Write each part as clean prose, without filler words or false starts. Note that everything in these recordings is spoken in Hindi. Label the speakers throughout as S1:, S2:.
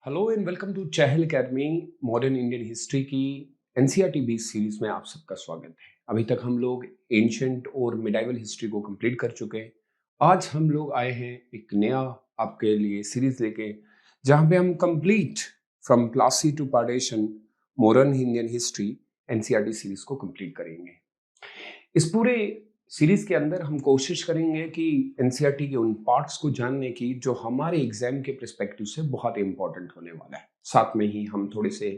S1: Hello and welcome to Chahal academy modern Indian history की एनसीईआरटी बेस्ड सीरीज में आप सबका स्वागत है। अभी तक हम लोग एंशंट और मिडाइवल हिस्ट्री को कंप्लीट कर चुके हैं। आज हम लोग आए हैं एक नया आपके लिए सीरीज लेके, जहां पे हम complete from Plassey to partition modern Indian history NCERT series को कंप्लीट करेंगे। इस पूरे सीरीज के अंदर हम कोशिश करेंगे कि एनसीईआरटी के उन पार्ट्स को जानने की जो हमारे एग्जाम के पर्सपेक्टिव से बहुत इंपॉर्टेंट होने वाला है। साथ में ही हम थोड़े से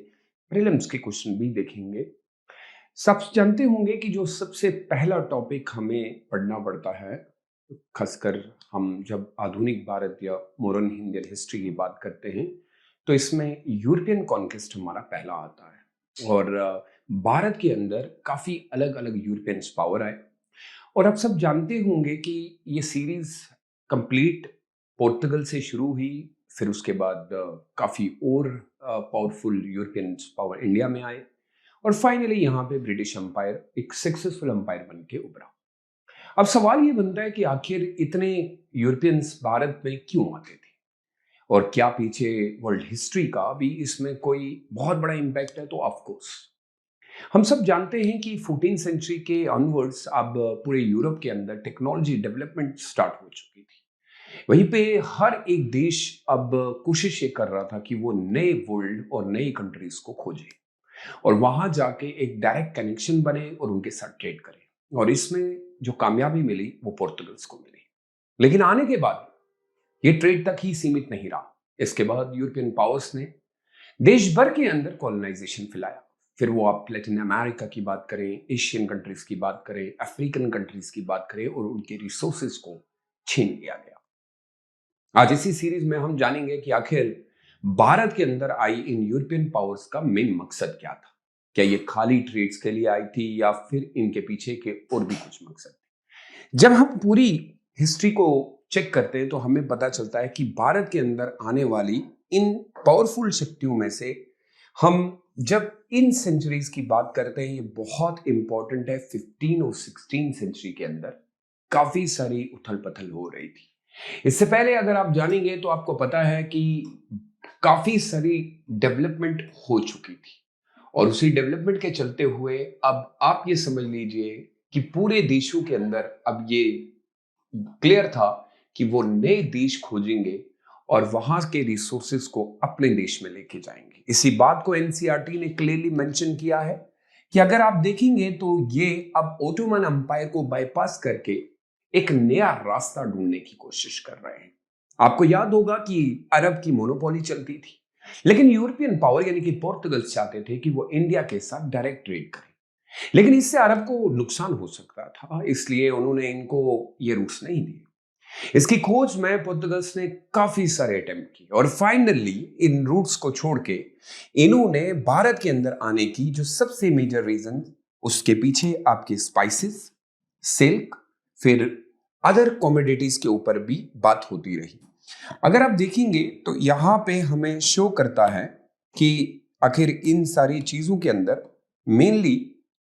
S1: प्रीलिम्स के क्वेश्चन भी देखेंगे। सब जानते होंगे कि जो सबसे पहला टॉपिक हमें पढ़ना पड़ता है, खासकर हम जब आधुनिक भारत या मॉडर्न इंडियन हिस्ट्री की बात करते हैं, तो इसमें यूरोपियन कॉन्क्वेस्ट हमारा पहला आता है। और भारत के अंदर काफ़ी अलग अलग यूरोपियन पावर आए। और आप सब जानते होंगे कि ये सीरीज कंप्लीट पोर्तुगल से शुरू हुई, फिर उसके बाद काफ़ी और पावरफुल यूरोपियन पावर इंडिया में आए, और फाइनली यहाँ पे ब्रिटिश एम्पायर एक सक्सेसफुल एम्पायर बन के उभरा। अब सवाल ये बनता है कि आखिर इतने यूरोपियंस भारत में क्यों आते थे, और क्या पीछे वर्ल्ड हिस्ट्री का भी इसमें कोई बहुत बड़ा इम्पैक्ट है? तो ऑफ कोर्स हम सब जानते हैं कि 14th सेंचुरी के ऑनवर्ड्स अब पूरे यूरोप के अंदर टेक्नोलॉजी डेवलपमेंट स्टार्ट हो चुकी थी। वहीं पे हर एक देश अब कोशिश ये कर रहा था कि वो नए वर्ल्ड और नई कंट्रीज को खोजे और वहां जाके एक डायरेक्ट कनेक्शन बने और उनके साथ ट्रेड करे। और इसमें जो कामयाबी मिली वो पोर्तुगल्स को मिली। लेकिन आने के बाद ये ट्रेड तक ही सीमित नहीं रहा। इसके बाद यूरोपियन पावर्स ने देश भर के अंदर कॉलोनाइजेशन फैलाया। फिर वो आप लैटिन अमेरिका की बात करें, एशियन कंट्रीज की बात करें, अफ्रीकन कंट्रीज की बात करें, और उनके रिसोर्सेज को छीन लिया गया। आज इसी सीरीज में हम जानेंगे कि आखिर भारत के अंदर आई इन यूरोपियन पावर्स का मेन मकसद क्या था। क्या ये खाली ट्रेड्स के लिए आई थी या फिर इनके पीछे के और भी कुछ मकसद थे? जब हम पूरी हिस्ट्री को चेक करते हैं तो हमें पता चलता है कि भारत के अंदर आने वाली इन पावरफुल शक्तियों में से हम जब इन सेंचुरीज की बात करते हैं, ये बहुत इंपॉर्टेंट है। 15 और 16 सेंचुरी के अंदर काफी सारी उथल पथल हो रही थी। इससे पहले अगर आप जानेंगे तो आपको पता है कि काफी सारी डेवलपमेंट हो चुकी थी, और उसी डेवलपमेंट के चलते हुए अब आप ये समझ लीजिए कि पूरे देशों के अंदर अब ये क्लियर था कि वो नए देश खोजेंगे और वहां के रिसोर्सेज को अपने देश में लेके जाएंगे। इसी बात को एनसीईआरटी ने क्लियरली मेंशन किया है कि अगर आप देखेंगे तो ये अब ओटोमन एम्पायर को बाईपास करके एक नया रास्ता ढूंढने की कोशिश कर रहे हैं। आपको याद होगा कि अरब की मोनोपोली चलती थी, लेकिन यूरोपियन पावर यानी कि पोर्तुगल चाहते थे कि वो इंडिया के साथ डायरेक्ट ट्रेड करें। लेकिन इससे अरब को नुकसान हो सकता था, इसलिए उन्होंने इनको ये रूट्स नहीं दिए। इसकी खोज में पुर्तगाल्स ने काफी सारे अटेम्प्ट किए, और फाइनली इन रूट्स को छोड़ के इन्होंने भारत के अंदर आने की जो सबसे मेजर रीजन, उसके पीछे आपके स्पाइसेस, सिल्क, फिर अदर कमोडिटीज के ऊपर भी बात होती रही। अगर आप देखेंगे तो यहां पे हमें शो करता है कि आखिर इन सारी चीजों के अंदर मेनली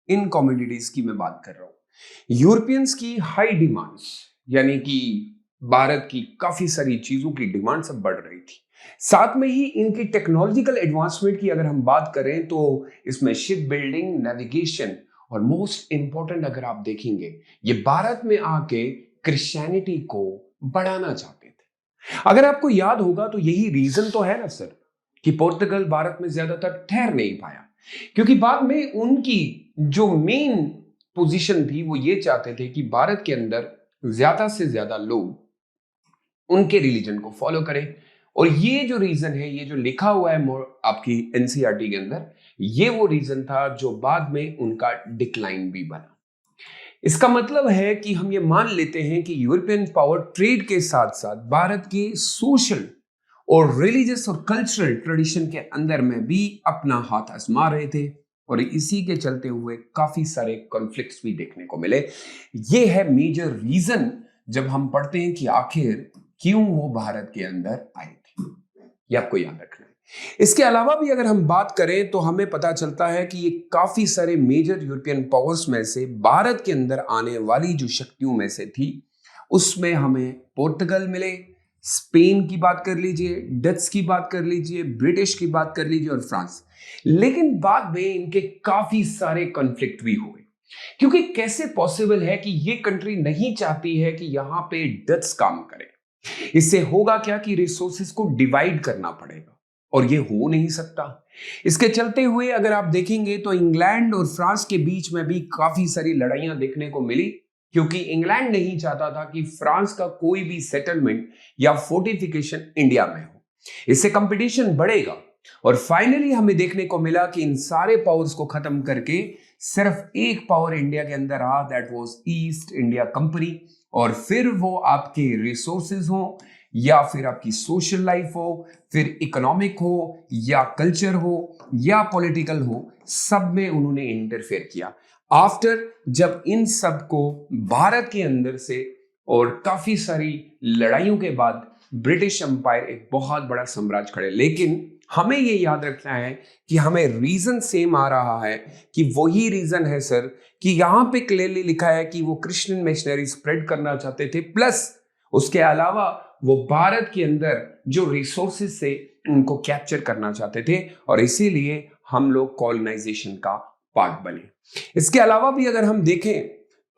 S1: इन कमोडिटीज की मैं बात कर रहा हूं। यूरोपियंस की हाई डिमांड्स, यानी कि भारत की काफी सारी चीजों की डिमांड सब बढ़ रही थी। साथ में ही इनकी टेक्नोलॉजिकल एडवांसमेंट की अगर हम बात करें तो इसमें शिप बिल्डिंग, नेविगेशन, और मोस्ट इंपॉर्टेंट अगर आप देखेंगे, ये भारत में आके क्रिश्चियनिटी को बढ़ाना चाहते थे। अगर आपको याद होगा तो यही रीजन तो है ना सर कि पोर्तुगल भारत में ज्यादातर ठहर नहीं पाया, क्योंकि बाद में उनकी जो मेन पोजीशन थी वो ये चाहते थे कि भारत के अंदर ज्यादा से ज्यादा लोग उनके रिलीजन को फॉलो करें। और ये जो रीजन है, ये जो लिखा हुआ है आपकी एनसीईआरटी के अंदर, ये वो रीजन था जो बाद में उनका डिक्लाइन भी बना। इसका मतलब है कि हम ये मान लेते हैं कि यूरोपियन पावर ट्रेड के साथ साथ भारत के सोशल और रिलीजियस और कल्चरल ट्रेडिशन के अंदर में भी अपना हाथ आजमा रहे थे, और इसी के चलते हुए काफी सारे कॉन्फ्लिक्ट्स भी देखने को मिले। ये है मेजर रीजन जब हम पढ़ते हैं कि आखिर क्यों वो भारत के अंदर आए थे। ये आपको याद रखना है। इसके अलावा भी अगर हम बात करें तो हमें पता चलता है कि ये काफी सारे मेजर यूरोपियन पावर्स में से भारत के अंदर आने वाली जो शक्तियों में से थी, उसमें हमें पोर्तुगल मिले, स्पेन की बात कर लीजिए, डच की बात कर लीजिए, ब्रिटिश की बात कर लीजिए और फ्रांस। लेकिन बाद में इनके काफी सारे कॉन्फ्लिक्ट भी हुए, क्योंकि कैसे पॉसिबल है कि ये कंट्री नहीं चाहती है कि यहां पे डच काम करे। इससे होगा क्या कि रिसोर्सेज को डिवाइड करना पड़ेगा और ये हो नहीं सकता। इसके चलते हुए अगर आप देखेंगे तो इंग्लैंड और फ्रांस के बीच में भी काफी सारी लड़ाइयां देखने को मिली, क्योंकि इंग्लैंड नहीं चाहता था कि फ्रांस का कोई भी सेटलमेंट या फोर्टिफिकेशन इंडिया में हो। इससे कंपटीशन बढ़ेगा और फाइनली हमें देखने को मिला कि इन सारे पावर्स को खत्म करके सिर्फ एक पावर इंडिया के अंदर रहा, that was east India company. और फिर वो आपके रिसोर्सेज हो या फिर आपकी सोशल लाइफ हो, फिर इकोनॉमिक हो या कल्चर हो या पॉलिटिकल हो, सब में उन्होंने इंटरफेयर किया। आफ्टर जब इन सब को भारत के अंदर से और काफी सारी लड़ाइयों के बाद ब्रिटिश एम्पायर एक बहुत बड़ा साम्राज्य खड़े, लेकिन हमें ये याद रखना है कि हमें रीजन सेम आ रहा है कि वही रीजन है सर कि यहां पे क्लियरली लिखा है कि वो क्रिश्चियन मिशनरी स्प्रेड करना चाहते थे, प्लस उसके अलावा वो भारत के अंदर जो रिसोर्सेज से उनको कैप्चर करना चाहते थे और इसीलिए हम लोग कॉलोनाइजेशन का पार्ट बने। इसके अलावा भी अगर हम देखें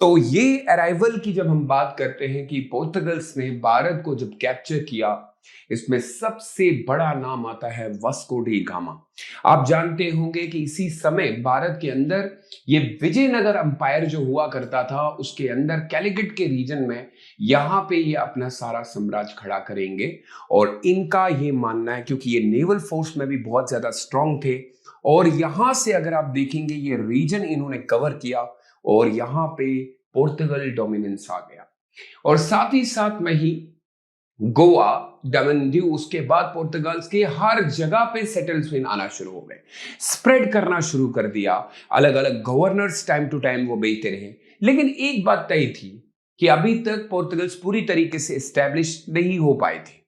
S1: तो ये अराइवल की जब हम बात करते हैं कि पोर्तुगल्स ने भारत को जब कैप्चर किया, इसमें सबसे बड़ा नाम आता है वास्को डी गामा। आप जानते होंगे कि इसी समय भारत के अंदर ये विजयनगर अंपायर जो हुआ करता था, उसके अंदर कैलिकट के रीजन में यहां पे ये अपना सारा साम्राज्य खड़ा करेंगे। और इनका ये मानना है, क्योंकि ये नेवल फोर्स में भी बहुत ज्यादा स्ट्रांग थे, और यहां से अगर आप देखेंगे ये रीजन इन्होंने कवर किया और यहां पे पोर्तुगल डोमिनेंस आ गया। और साथ ही साथ में ही गोवा, दमन दीव, उसके बाद पोर्तुगल्स के हर जगह पे सेटल्समेंट आना शुरू हो गए, स्प्रेड करना शुरू कर दिया। अलग अलग गवर्नर्स टाइम टू टाइम वो बेचते रहे, लेकिन एक बात तय थी कि अभी तक पोर्तुगल्स पूरी तरीके से एस्टेब्लिश नहीं हो पाए थे।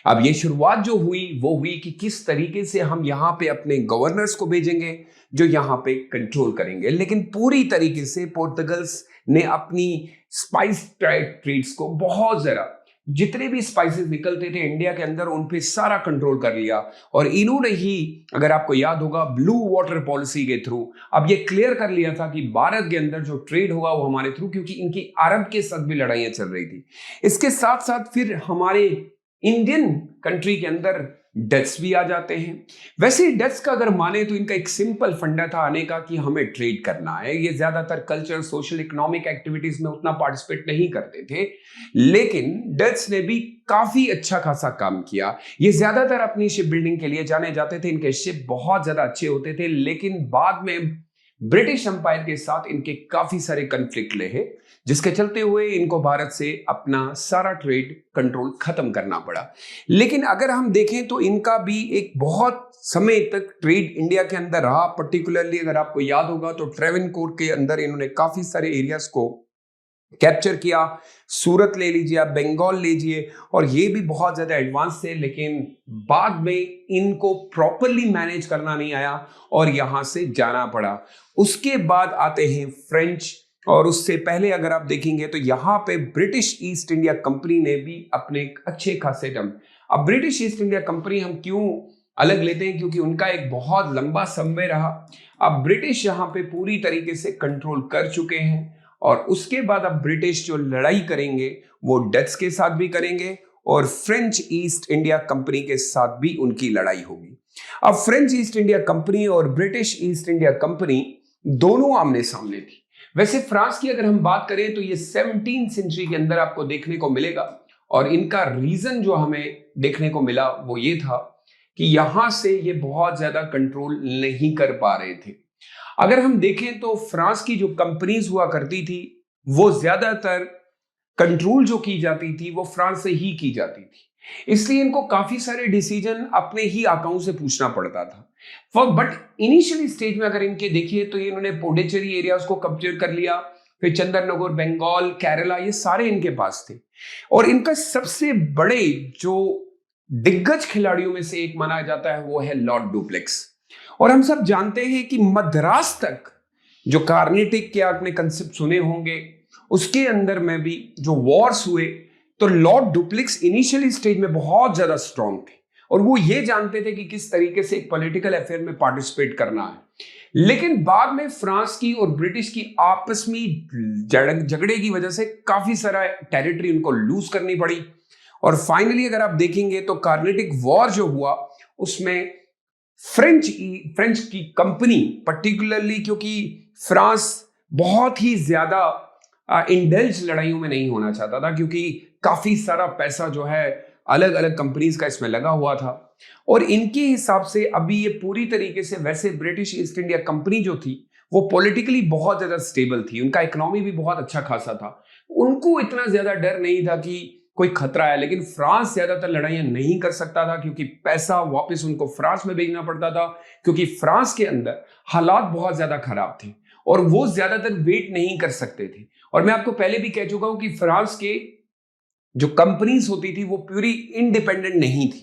S1: अब ये शुरुआत जो हुई वो हुई कि किस तरीके से हम यहाँ पे अपने गवर्नर्स को भेजेंगे जो यहाँ पे कंट्रोल करेंगे, लेकिन पूरी तरीके से पोर्तुगल्स ने अपनी स्पाइस ट्रेड्स को बहुत जरा, जितने भी स्पाइसेस निकलते थे इंडिया के अंदर, उन पे सारा कंट्रोल कर लिया। और इन्होंने ही, अगर आपको याद होगा, ब्लू वाटर पॉलिसी के थ्रू अब ये क्लियर कर लिया था कि भारत के अंदर जो ट्रेड होगा वो हमारे थ्रू, क्योंकि इनकी अरब के साथ भी लड़ाइयां चल रही थी। इसके साथ साथ फिर हमारे इंडियन कंट्री के अंदर डच भी आ जाते हैं। वैसे डच का अगर माने तो इनका एक सिंपल फंडा था आने का कि हमें ट्रेड करना है। ये ज्यादातर कल्चर, सोशल, इकोनॉमिक एक्टिविटीज में उतना पार्टिसिपेट नहीं करते थे, लेकिन डच ने भी काफी अच्छा खासा काम किया। ये ज्यादातर अपनी शिप बिल्डिंग के लिए जाने जाते थे, इनके शिप बहुत ज्यादा अच्छे होते थे, लेकिन बाद में ब्रिटिश एम्पायर के साथ इनके काफी सारे कन्फ्लिक्ट रहे, जिसके चलते हुए इनको भारत से अपना सारा ट्रेड कंट्रोल खत्म करना पड़ा। लेकिन अगर हम देखें तो इनका भी एक बहुत समय तक ट्रेड इंडिया के अंदर रहा। पर्टिकुलरली अगर आपको याद होगा तो ट्रेवनकोर के अंदर इन्होंने काफी सारे एरियाज को कैप्चर किया। सूरत ले लीजिए, आप बंगाल लीजिए, और ये भी बहुत ज्यादा एडवांस थे, लेकिन बाद में इनको प्रॉपरली मैनेज करना नहीं आया और यहां से जाना पड़ा। उसके बाद आते हैं फ्रेंच, और उससे पहले अगर आप देखेंगे तो यहां पे ब्रिटिश ईस्ट इंडिया कंपनी ने भी अपने एक अच्छे खासे दम। अब ब्रिटिश ईस्ट इंडिया कंपनी हम क्यों अलग लेते हैं, क्योंकि उनका एक बहुत लंबा समय रहा। अब ब्रिटिश यहां पे पूरी तरीके से कंट्रोल कर चुके हैं, और उसके बाद अब ब्रिटिश जो लड़ाई करेंगे वो डच के साथ भी करेंगे और फ्रेंच ईस्ट इंडिया कंपनी के साथ भी उनकी लड़ाई होगी। अब फ्रेंच ईस्ट इंडिया कंपनी और ब्रिटिश ईस्ट इंडिया कंपनी दोनों आमने सामने थी। वैसे फ्रांस की अगर हम बात करें तो ये 17वीं सेंचुरी के अंदर आपको देखने को मिलेगा, और इनका रीजन जो हमें देखने को मिला वो ये था कि यहां से ये बहुत ज्यादा कंट्रोल नहीं कर पा रहे थे। अगर हम देखें तो फ्रांस की जो कंपनीज हुआ करती थी वो ज्यादातर कंट्रोल जो की जाती थी वो फ्रांस से ही की जाती थी, इसलिए इनको काफी सारे डिसीजन अपने ही अकाउंट से पूछना पड़ता था। बट इनिशियली स्टेज में अगर इनके देखिए तो इन्होंने पोंडिचेरी एरियाज को कब्जे कर लिया, फिर चंद्रनगर, बंगाल, केरला, ये सारे इनके पास थे। और इनका सबसे बड़े जो दिग्गज खिलाड़ियों में से एक माना जाता है वो है लॉर्ड डुप्लेक्स। और हम सब जानते हैं कि मद्रास तक जो कार्नेटिक के आपने कंसेप्ट सुने होंगे, उसके अंदर में भी जो वॉर्स हुए, तो लॉर्ड डुप्लेक्स इनिशियली स्टेज में बहुत ज्यादा स्ट्रांग थे और वो ये जानते थे कि किस तरीके से एक पॉलिटिकल अफेयर में पार्टिसिपेट करना है। लेकिन बाद में फ्रांस की और ब्रिटिश की आपस में झगड़े की वजह से काफी सारा टेरिटरी उनको लूज करनी पड़ी और फाइनली अगर आप देखेंगे तो कार्नेटिक वॉर जो हुआ उसमें फ्रेंच की कंपनी पर्टिकुलरली, क्योंकि फ्रांस बहुत ही ज्यादा इंडल्ज लड़ाइयों में नहीं होना चाहता था क्योंकि काफी सारा पैसा जो है अलग अलग कंपनीज का इसमें लगा हुआ था और इनके हिसाब से अभी ये पूरी तरीके से, वैसे ब्रिटिश ईस्ट इंडिया कंपनी जो थी वो पॉलिटिकली बहुत ज्यादा स्टेबल थी, उनका इकोनॉमी भी बहुत अच्छा खासा था, उनको इतना ज्यादा डर नहीं था कि कोई खतरा है। लेकिन फ्रांस ज्यादातर लड़ाइयां नहीं कर सकता था क्योंकि पैसा वापस उनको फ्रांस में भेजना पड़ता था, क्योंकि फ्रांस के अंदर हालात बहुत ज्यादा खराब थे और वो ज्यादातर वेट नहीं कर सकते थे। और मैं आपको पहले भी कह चुका हूं कि फ्रांस के जो कंपनीज होती थी वो प्यूरी इंडिपेंडेंट नहीं थी,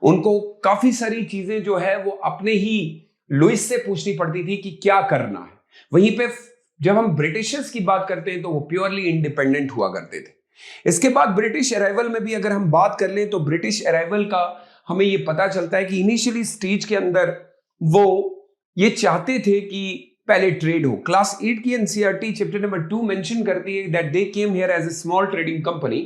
S1: उनको काफी सारी चीजें जो है वो अपने ही लुइस से पूछनी पड़ती थी कि क्या करना है। वहीं पे जब हम ब्रिटिशर्स की बात करते हैं तो वो प्योरली इंडिपेंडेंट हुआ करते थे। इसके बाद ब्रिटिश अराइवल में भी अगर हम बात कर लें तो ब्रिटिश अराइवल का हमें ये पता चलता है कि इनिशियली स्टेज के अंदर वो ये चाहते थे कि पहले ट्रेड हो। क्लास 8 की एनसीईआरटी चैप्टर नंबर 2 मेंशन करती है that they came here as a small trading company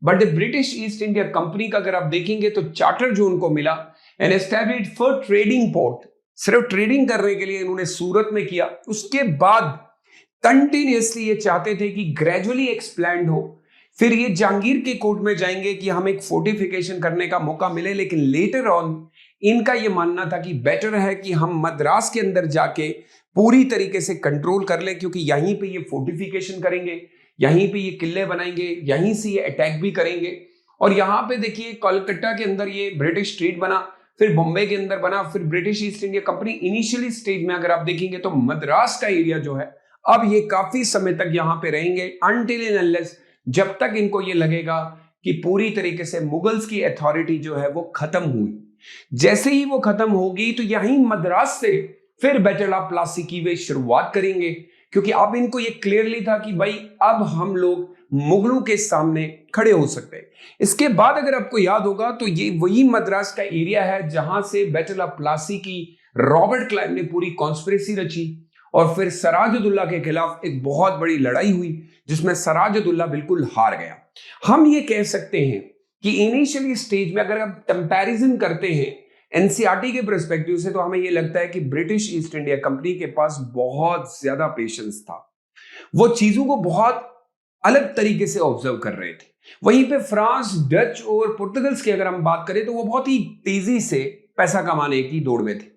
S1: but the British East India company का अगर आप देखेंगे तो चार्टर जो उनको मिला and established for trading port, सिर्फ ट्रेडिंग करने के लिए इन्होंने सूरत में किया। उसके बाद कंटिन्यूअसली ये चाहते थे कि ग्रेजुअली एक्सप्लैंड हो, फिर ये जहांगीर के कोर्ट में जाएंगे कि हमें एक फोर्टिफिकेशन करने का मौका मिले। लेकिन लेटर ऑन इनका ये मानना था कि बेटर है कि हम मद्रास के अंदर जाके पूरी तरीके से कंट्रोल कर लें, क्योंकि यहीं पे ये फोर्टिफिकेशन करेंगे, यहीं पे ये किले बनाएंगे, यहीं से ये अटैक भी करेंगे। और यहाँ पे देखिए कोलकाता के अंदर ये ब्रिटिश स्ट्रीट बना, फिर बॉम्बे के अंदर बना, फिर British East India company initially stage में अगर आप देखेंगे तो मद्रास का एरिया जो है अब ये काफी समय तक यहाँ पे रहेंगे अनटिल एंड अनलेस जब तक इनको ये लगेगा कि पूरी तरीके से मुगल्स की अथॉरिटी जो है वो खत्म हुई। जैसे ही वो खत्म होगी तो यहीं मद्रास से फिर बैटल ऑफ प्लासी की वे शुरुआत करेंगे, क्योंकि अब इनको ये क्लियरली था कि भाई अब हम लोग मुगलों के सामने खड़े हो सकते हैं। इसके बाद अगर आपको याद होगा तो ये वही मद्रास का एरिया है जहां से बैटल ऑफ प्लासी की रॉबर्ट क्लाइव ने पूरी कॉन्स्पिरेसी रची और फिर सराजुद्दौला के खिलाफ एक बहुत बड़ी लड़ाई हुई जिसमें सराजुद्दौला बिल्कुल हार गया। हम ये कह सकते हैं कि इनिशियली स्टेज में अगर हम कंपैरिजन करते हैं एनसीईआरटी के पर्सपेक्टिव से तो हमें यह लगता है कि ब्रिटिश ईस्ट इंडिया कंपनी के पास बहुत ज्यादा पेशेंस था, वो चीजों को बहुत अलग तरीके से ऑब्जर्व कर रहे थे। वहीं पे फ्रांस, डच और पुर्तगाल्स की अगर हम बात करें तो वो बहुत ही तेजी से पैसा कमाने की दौड़ में थे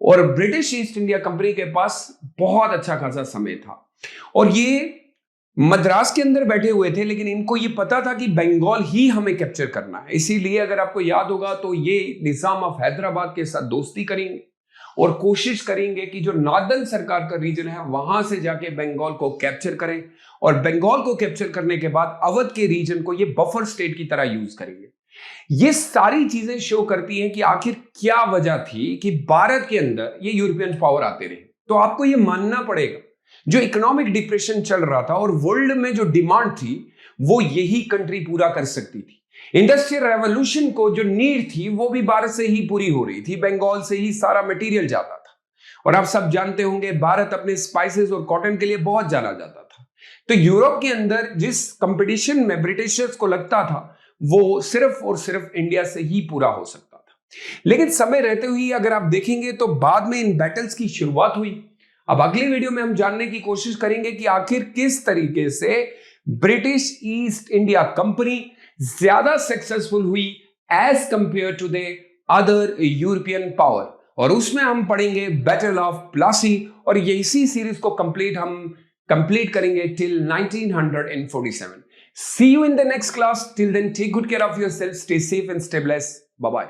S1: और ब्रिटिश ईस्ट इंडिया कंपनी के पास बहुत अच्छा खासा समय था और ये मद्रास के अंदर बैठे हुए थे, लेकिन इनको ये पता था कि बंगाल ही हमें कैप्चर करना है। इसीलिए अगर आपको याद होगा तो ये निजाम ऑफ हैदराबाद के साथ दोस्ती करेंगे और कोशिश करेंगे कि जो नॉर्दर्न सरकार का रीजन है वहां से जाके बंगाल को कैप्चर करें और बंगाल को कैप्चर करने के बाद अवध के रीजन को ये बफर स्टेट की तरह यूज करेंगे। ये सारी चीजें शो करती हैं कि आखिर क्या वजह थी कि भारत के अंदर ये यूरोपियन पावर आते रहे। तो आपको ये मानना पड़ेगा जो इकोनॉमिक डिप्रेशन चल रहा था और वर्ल्ड में जो डिमांड थी वो यही कंट्री पूरा कर सकती थी। इंडस्ट्रियल रेवोल्यूशन को जो नीड थी वो भी भारत से ही पूरी हो रही थी, बंगाल से ही सारा मटेरियल जाता था। और आप सब जानते होंगे भारत अपने स्पाइसेस और कॉटन के लिए बहुत जाना जाता था। तो यूरोप के अंदर जिस कंपटीशन में ब्रिटिशर्स को लगता था वो सिर्फ और सिर्फ इंडिया से ही पूरा हो सकता था। लेकिन समय रहते हुए अगर आप देखेंगे तो बाद में इन बैटल्स की शुरुआत हुई। अब अगली वीडियो में हम जानने की कोशिश करेंगे कि आखिर किस तरीके से ब्रिटिश ईस्ट इंडिया कंपनी ज्यादा सक्सेसफुल हुई as compare to the other European power, और उसमें हम पढ़ेंगे बैटल ऑफ प्लासी और ये इसी सीरीज को कंप्लीट करेंगे till 1947। See you in the next class. Till then, take good care of yourself, stay safe and stay blessed. Bye bye.